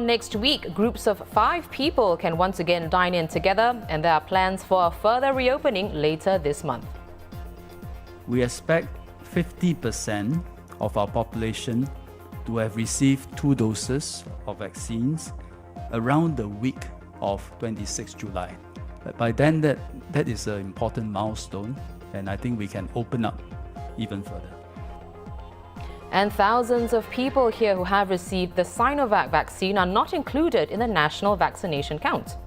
From next week, groups of 5 people can once again dine in together, and there are plans for a further reopening later this month. We expect 50% of our population to have received 2 doses of vaccines around the week of 26 July. But by then, that is an important milestone, and I think we can open up even further. And thousands of people here who have received the Sinovac vaccine are not included in the national vaccination count.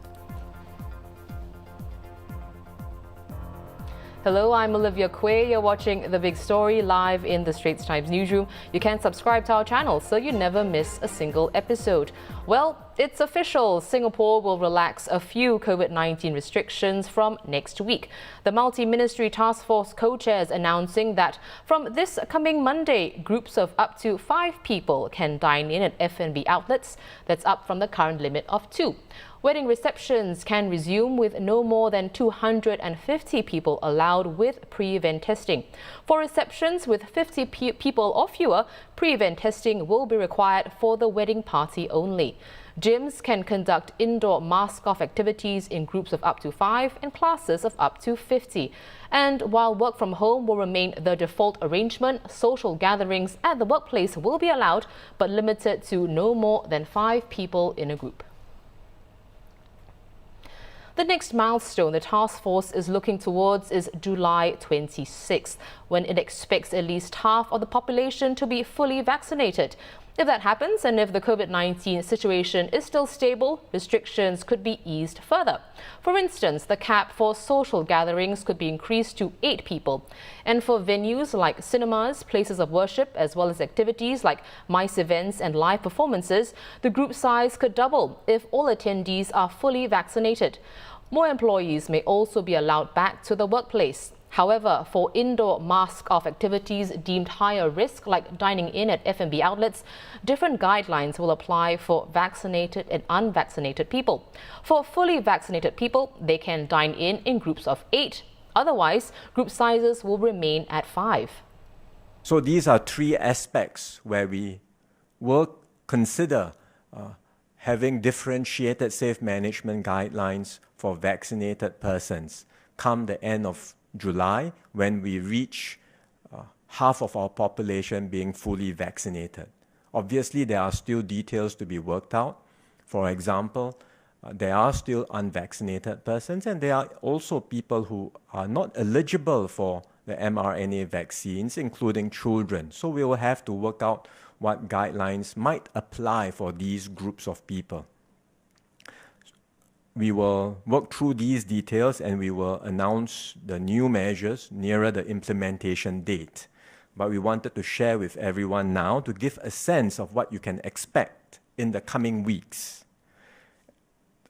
Hello, I'm Olivia Quay. You're watching The Big Story live in the Straits Times newsroom. You can subscribe to our channel so you never miss a single episode. Well, it's official. Singapore will relax a few COVID-19 restrictions from next week. The multi-ministry task force co-chairs announcing that from this coming Monday, groups of up to 5 people can dine in at F&B outlets. That's up from the current limit of 2. Wedding receptions can resume with no more than 250 people allowed with pre-event testing. For receptions with 50 people or fewer, pre-event testing will be required for the wedding party only. Gyms can conduct indoor mask-off activities in groups of up to 5 and classes of up to 50. And while work from home will remain the default arrangement, social gatherings at the workplace will be allowed, but limited to no more than 5 people in a group. The next milestone the task force is looking towards is July 26th, when it expects at least half of the population to be fully vaccinated. If that happens, and if the COVID-19 situation is still stable, restrictions could be eased further. For instance, the cap for social gatherings could be increased to 8 people. And for venues like cinemas, places of worship, as well as activities like MICE events and live performances, the group size could double if all attendees are fully vaccinated. More employees may also be allowed back to the workplace. However, for indoor mask-off activities deemed higher risk, like dining in at F&B outlets, different guidelines will apply for vaccinated and unvaccinated people. For fully vaccinated people, they can dine in groups of 8. Otherwise, group sizes will remain at 5. So these are 3 aspects where we will consider having differentiated safe management guidelines for vaccinated persons come the end of July, when we reach half of our population being fully vaccinated. Obviously, there are still details to be worked out. For example, there are still unvaccinated persons, and there are also people who are not eligible for the mRNA vaccines, including children. So we will have to work out what guidelines might apply for these groups of people. We will work through these details and we will announce the new measures nearer the implementation date. But we wanted to share with everyone now to give a sense of what you can expect in the coming weeks.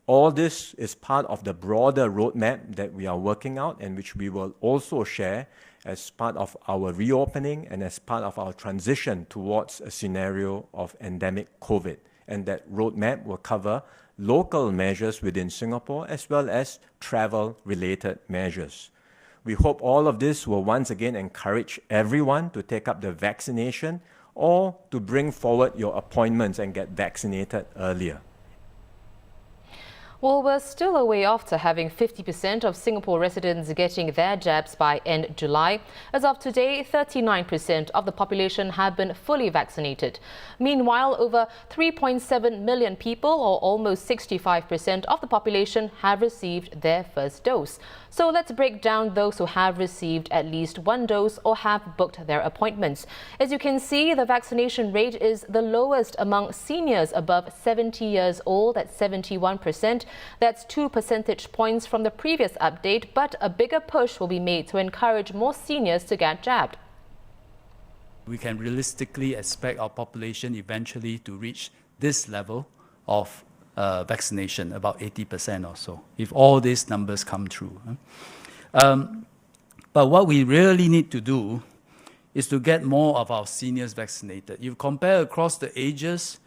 All this is part of the broader roadmap that we are working out, and which we will also share as part of our reopening and as part of our transition towards a scenario of endemic COVID. And that roadmap will cover local measures within Singapore as well as travel-related measures. We hope all of this will once again encourage everyone to take up the vaccination or to bring forward your appointments and get vaccinated earlier. Well, we're still a way off to having 50% of Singapore residents getting their jabs by end July. As of today, 39% of the population have been fully vaccinated. Meanwhile, over 3.7 million people, or almost 65% of the population, have received their first dose. So let's break down those who have received at least 1 dose or have booked their appointments. As you can see, the vaccination rate is the lowest among seniors above 70 years old at 71%. That's 2 percentage points from the previous update, but a bigger push will be made to encourage more seniors to get jabbed. We can realistically expect our population eventually to reach this level of vaccination, about 80% or so, if all these numbers come true. But what we really need to do is to get more of our seniors vaccinated. You compare across the ages,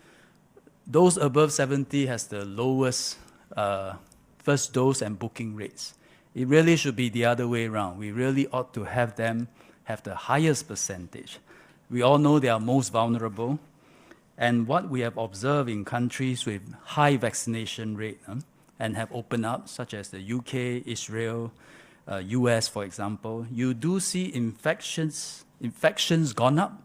those above 70 has the lowest first dose and booking rates. It really should be the other way around. We really ought to have them have the highest percentage. We all know they are most vulnerable, And what we have observed in countries with high vaccination rate and have opened up, such as the UK, Israel, US, for example, you do see infections gone up.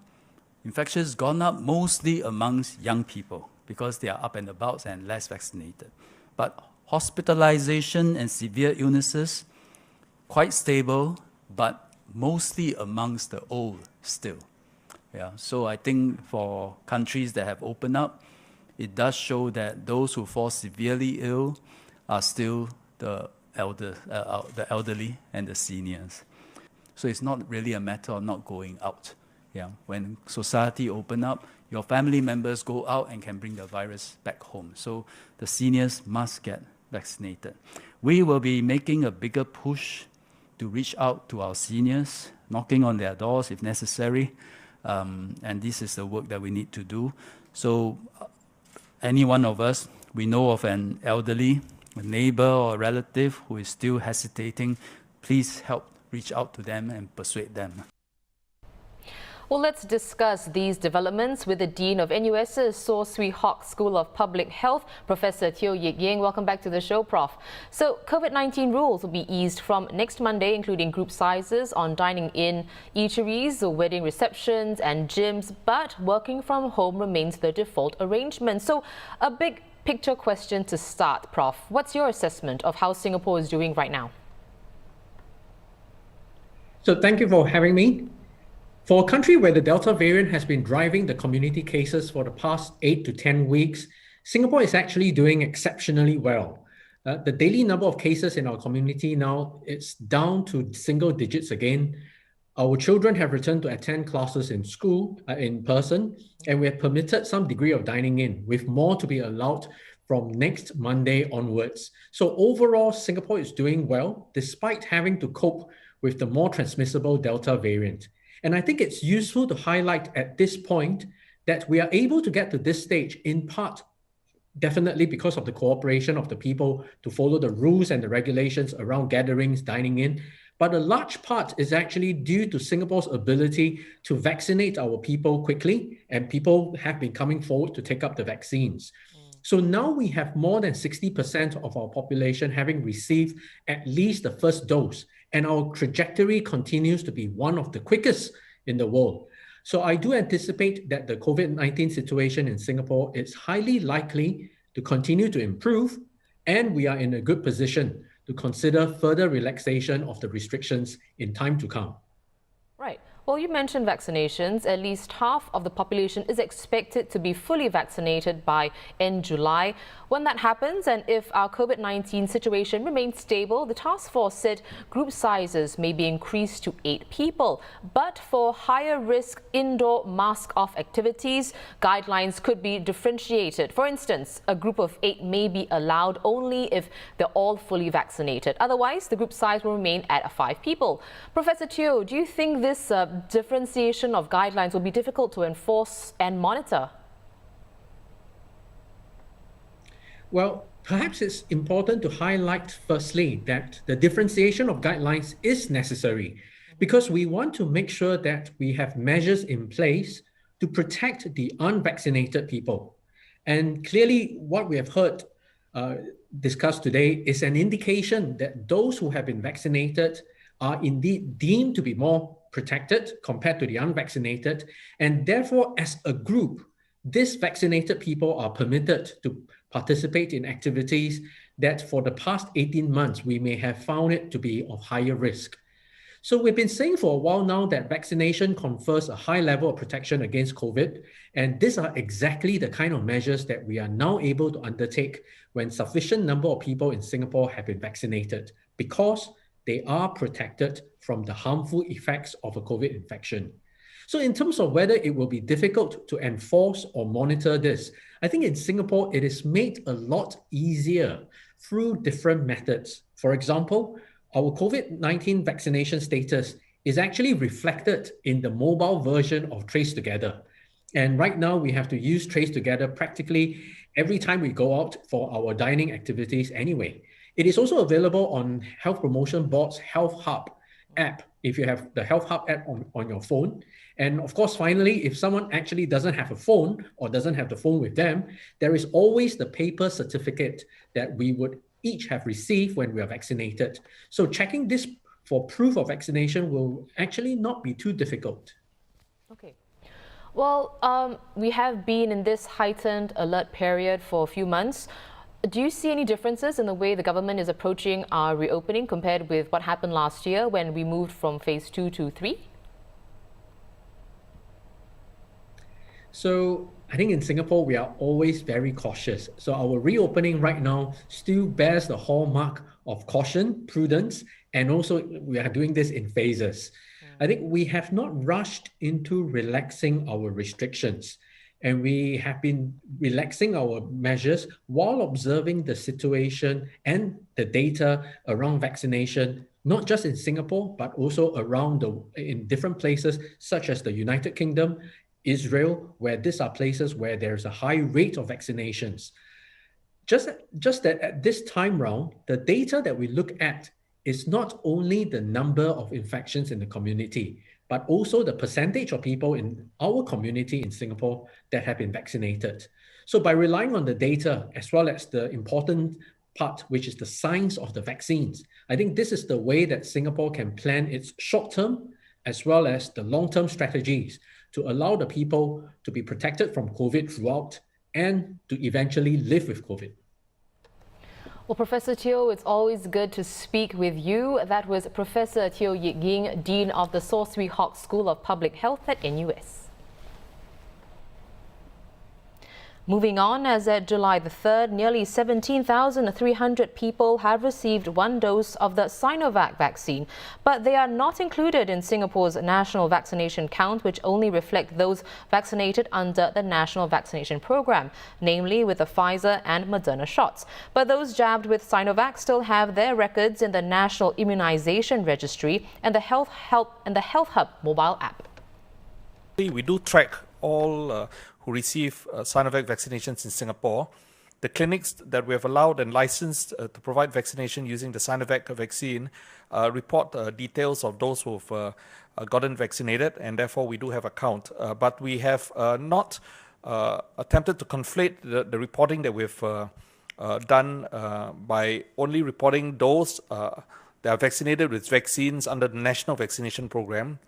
Infections gone up mostly amongst young people because they are up and about and less vaccinated. But hospitalization and severe illnesses, quite stable, but mostly amongst the old still. Yeah, so I think for countries that have opened up, it does show that those who fall severely ill are still the elderly and the seniors. So it's not really a matter of not going out. Yeah, when society open up, your family members go out and can bring the virus back home. So the seniors must get vaccinated. We will be making a bigger push to reach out to our seniors, knocking on their doors if necessary. And this is the work that we need to do. So any one of us, we know of an elderly, a neighbor or a relative who is still hesitating, please help reach out to them and persuade them. Well, let's discuss these developments with the Dean of NUS's Saw Swee Hock School of Public Health, Professor Teo Yik Yeng. Welcome back to the show, Prof. So, COVID-19 rules will be eased from next Monday, including group sizes on dining in eateries, wedding receptions and gyms, but working from home remains the default arrangement. So, a big picture question to start, Prof. What's your assessment of how Singapore is doing right now? So, thank you for having me. For a country where the Delta variant has been driving the community cases for the past 8 to 10 weeks, Singapore is actually doing exceptionally well. The daily number of cases in our community now, it's down to single digits again. Our children have returned to attend classes in school, in person, and we have permitted some degree of dining in, with more to be allowed from next Monday onwards. So overall, Singapore is doing well, despite having to cope with the more transmissible Delta variant. And I think it's useful to highlight at this point that we are able to get to this stage in part, definitely because of the cooperation of the people to follow the rules and the regulations around gatherings, dining in, but a large part is actually due to Singapore's ability to vaccinate our people quickly, and people have been coming forward to take up the vaccines. So now we have more than 60% of our population having received at least the first dose, and our trajectory continues to be one of the quickest in the world. So I do anticipate that the COVID-19 situation in Singapore is highly likely to continue to improve, and we are in a good position to consider further relaxation of the restrictions in time to come. Right. Well, you mentioned vaccinations. At least half of the population is expected to be fully vaccinated by end July. When that happens, and if our COVID-19 situation remains stable, the task force said group sizes may be increased to 8 people. But for higher risk indoor mask-off activities, guidelines could be differentiated. For instance, a group of 8 may be allowed only if they're all fully vaccinated. Otherwise, the group size will remain at 5 people. Professor Teo, do you think this differentiation of guidelines will be difficult to enforce and monitor? Well, perhaps it's important to highlight firstly that the differentiation of guidelines is necessary because we want to make sure that we have measures in place to protect the unvaccinated people. And clearly what we have heard discussed today is an indication that those who have been vaccinated are indeed deemed to be more protected compared to the unvaccinated. And therefore, as a group, these vaccinated people are permitted to participate in activities that for the past 18 months, we may have found it to be of higher risk. So we've been saying for a while now that vaccination confers a high level of protection against COVID. And these are exactly the kind of measures that we are now able to undertake when sufficient number of people in Singapore have been vaccinated, because they are protected from the harmful effects of a COVID infection. So in terms of whether it will be difficult to enforce or monitor this, I think in Singapore, it is made a lot easier through different methods. For example, our COVID-19 vaccination status is actually reflected in the mobile version of Trace Together. And right now we have to use Trace Together practically every time we go out for our dining activities anyway. It is also available on Health Promotion Board's Health Hub. app, if you have the Health Hub app on your phone. And of course, finally, if someone actually doesn't have a phone or doesn't have the phone with them, there is always the paper certificate that we would each have received when we are vaccinated. So checking this for proof of vaccination will actually not be too difficult. Okay. Well, we have been in this heightened alert period for a few months. Do you see any differences in the way the government is approaching our reopening compared with what happened last year when we moved from phase 2 to 3? So I think in Singapore, we are always very cautious. So our reopening right now still bears the hallmark of caution, prudence, and also we are doing this in phases. I think we have not rushed into relaxing our restrictions, and we have been relaxing our measures while observing the situation and the data around vaccination, not just in Singapore, but also in different places such as the United Kingdom, Israel, where these are places where there's a high rate of vaccinations. Just that at this time round, the data that we look at is not only the number of infections in the community, but also the percentage of people in our community in Singapore that have been vaccinated. So by relying on the data, as well as the important part, which is the science of the vaccines, I think this is the way that Singapore can plan its short-term as well as the long-term strategies to allow the people to be protected from COVID throughout and to eventually live with COVID. Well, Professor Teo, it's always good to speak with you. That was Professor Teo Yik Ying, Dean of the Salisbury Hawk School of Public Health at NUS. Moving on, as at July the 3rd, nearly 17,300 people have received one dose of the Sinovac vaccine, but they are not included in Singapore's national vaccination count, which only reflect those vaccinated under the National Vaccination Programme, namely with the Pfizer and Moderna shots. But those jabbed with Sinovac still have their records in the National Immunisation Registry and the Health Hub mobile app. We do track all who receive Sinovac vaccinations in Singapore. The clinics that we have allowed and licensed to provide vaccination using the Sinovac vaccine report details of those who have gotten vaccinated, and therefore we do have a count. But we have not attempted to conflate the reporting that we've done by only reporting those that are vaccinated with vaccines under the National Vaccination Programme,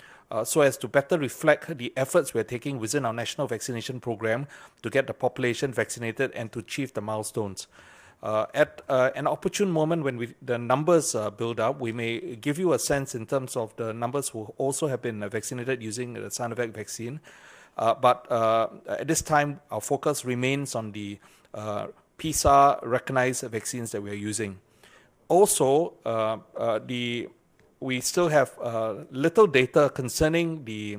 so as to better reflect the efforts we're taking within our National Vaccination Programme to get the population vaccinated and to achieve the milestones. At an opportune moment when the numbers build up, we may give you a sense in terms of the numbers who also have been vaccinated using the Sinovac vaccine. But at this time, our focus remains on the PSA-recognized vaccines that we are using. Also, we still have little data concerning the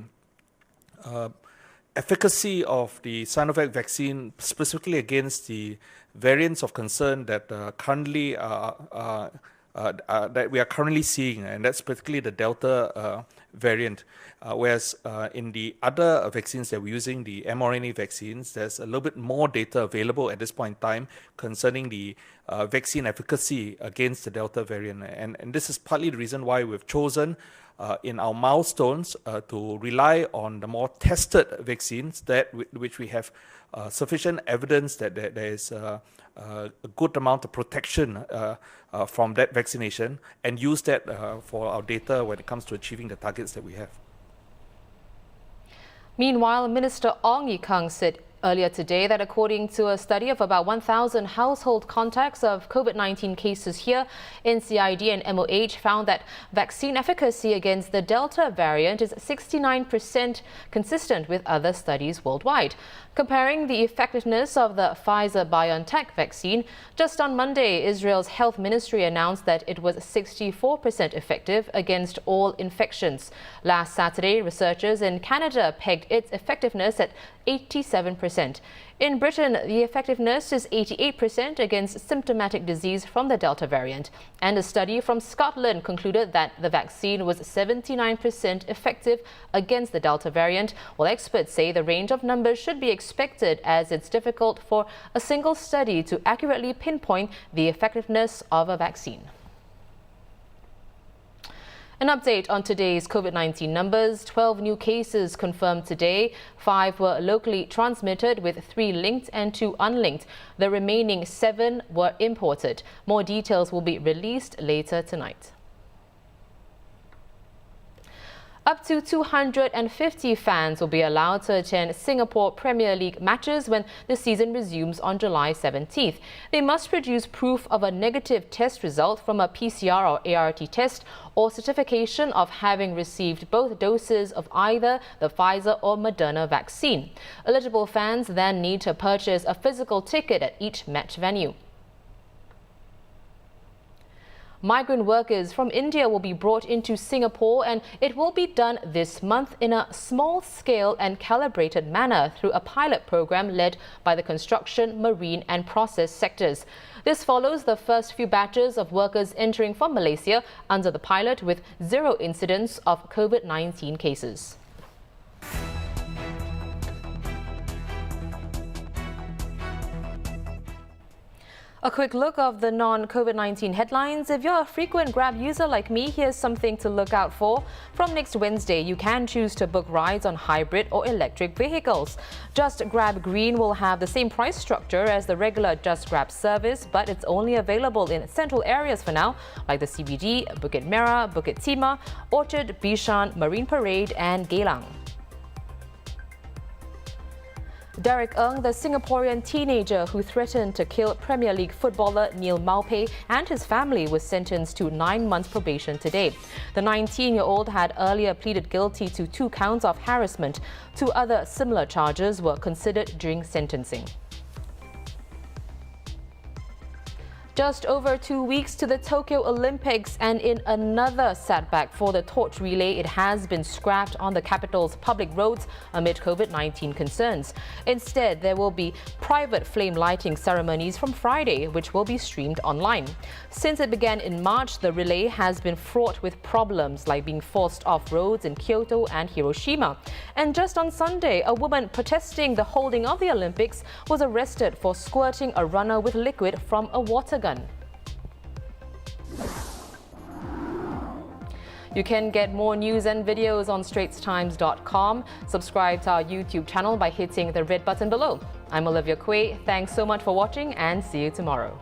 efficacy of the Sinovac vaccine, specifically against the variants of concern that currently that we are currently seeing, and that's particularly the Delta variant. Whereas in the other vaccines that we're using, the mRNA vaccines, there's a little bit more data available at this point in time concerning the vaccine efficacy against the Delta variant. And this is partly the reason why we've chosen in our milestones to rely on the more tested vaccines which we have sufficient evidence that there is a good amount of protection from that vaccination, and use that for our data when it comes to achieving the targets that we have. Meanwhile, Minister Ong Ye Kung said earlier today that according to a study of about 1,000 household contacts of COVID-19 cases here, NCID and MOH found that vaccine efficacy against the Delta variant is 69% consistent with other studies worldwide. Comparing the effectiveness of the Pfizer-BioNTech vaccine, just on Monday, Israel's health ministry announced that it was 64% effective against all infections. Last Saturday, researchers in Canada pegged its effectiveness at 87%. In Britain, the effectiveness is 88% against symptomatic disease from the Delta variant. And a study from Scotland concluded that the vaccine was 79% effective against the Delta variant, while experts say the range of numbers should be expected as it's difficult for a single study to accurately pinpoint the effectiveness of a vaccine. An update on today's COVID-19 numbers. 12 new cases confirmed today. 5 were locally transmitted, with 3 linked and 2 unlinked. The remaining 7 were imported. More details will be released later tonight. Up to 250 fans will be allowed to attend Singapore Premier League matches when the season resumes on July 17th. They must produce proof of a negative test result from a PCR or ART test or certification of having received both doses of either the Pfizer or Moderna vaccine. Eligible fans then need to purchase a physical ticket at each match venue. Migrant workers from India will be brought into Singapore, and it will be done this month in a small-scale and calibrated manner through a pilot program led by the construction, marine and process sectors. This follows the first few batches of workers entering from Malaysia under the pilot, with 0 incidents of COVID-19 cases. A quick look of the non-COVID-19 headlines. If you're a frequent Grab user like me, here's something to look out for. From next Wednesday, you can choose to book rides on hybrid or electric vehicles. Just Grab Green will have the same price structure as the regular Just Grab service, but it's only available in central areas for now, like the CBD, Bukit Merah, Bukit Timah, Orchard, Bishan, Marine Parade and Geylang. Derek Ng, the Singaporean teenager who threatened to kill Premier League footballer Neil Maupay and his family, was sentenced to 9 months probation today. The 19-year-old had earlier pleaded guilty to 2 counts of harassment. 2 other similar charges were considered during sentencing. Just over 2 weeks to the Tokyo Olympics, and in another setback for the torch relay, it has been scrapped on the capital's public roads amid COVID-19 concerns. Instead, there will be private flame lighting ceremonies from Friday, which will be streamed online. Since it began in March, the relay has been fraught with problems like being forced off roads in Kyoto and Hiroshima. And just on Sunday, a woman protesting the holding of the Olympics was arrested for squirting a runner with liquid from a water gun. You can get more news and videos on straitstimes.com. Subscribe to our YouTube channel by hitting the red button below. I'm Olivia Quay. Thanks so much for watching and see you tomorrow.